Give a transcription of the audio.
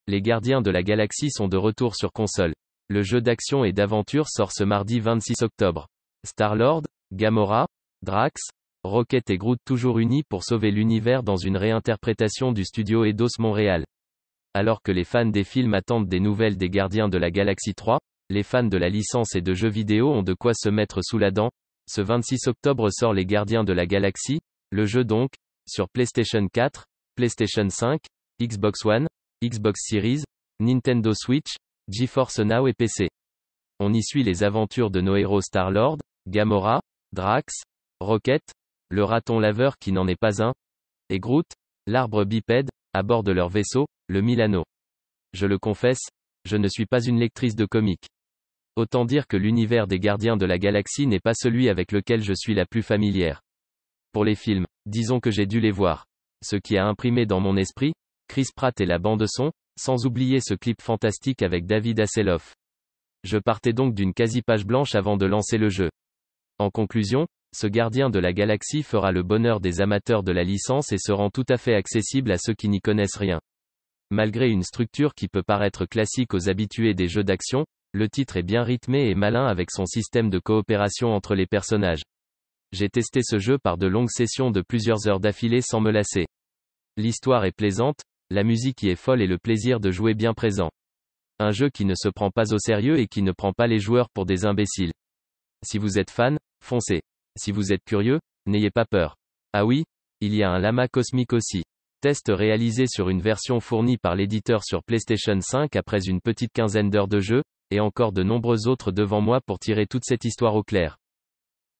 les Gardiens de la Galaxie sont de retour sur console. Le jeu d'action et d'aventure sort ce mardi 26 octobre. Star-Lord, Gamora, Drax, Rocket et Groot toujours unis pour sauver l'univers dans une réinterprétation du studio Eidos Montréal. Alors que les fans des films attendent des nouvelles des Gardiens de la Galaxie 3, les fans de la licence et de jeux vidéo ont de quoi se mettre sous la dent. Ce 26 octobre sort les Gardiens de la Galaxie, le jeu donc, sur PlayStation 4, PlayStation 5, Xbox One, Xbox Series, Nintendo Switch, GeForce Now et PC. On y suit les aventures de nos héros Star-Lord, Gamora, Drax, Rocket, le raton laveur qui n'en est pas un, et Groot, l'arbre bipède, à bord de leur vaisseau, le Milano. Je le confesse, je ne suis pas une lectrice de comics. Autant dire que l'univers des Gardiens de la Galaxie n'est pas celui avec lequel je suis la plus familière. Pour les films, disons que j'ai dû les voir. Ce qui a imprimé dans mon esprit, Chris Pratt et la bande-son, sans oublier ce clip fantastique avec David Hasselhoff. Je partais donc d'une quasi-page blanche avant de lancer le jeu. En conclusion, ce Gardien de la Galaxie fera le bonheur des amateurs de la licence et se rend tout à fait accessible à ceux qui n'y connaissent rien. Malgré une structure qui peut paraître classique aux habitués des jeux d'action, le titre est bien rythmé et malin avec son système de coopération entre les personnages. J'ai testé ce jeu par de longues sessions de plusieurs heures d'affilée sans me lasser. L'histoire est plaisante, la musique y est folle et le plaisir de jouer bien présent. Un jeu qui ne se prend pas au sérieux et qui ne prend pas les joueurs pour des imbéciles. Si vous êtes fan, foncez. Si vous êtes curieux, n'ayez pas peur. Ah oui, il y a un lama cosmique aussi. Test réalisé sur une version fournie par l'éditeur sur PlayStation 5 après une petite quinzaine d'heures de jeu, et encore de nombreux autres devant moi pour tirer toute cette histoire au clair.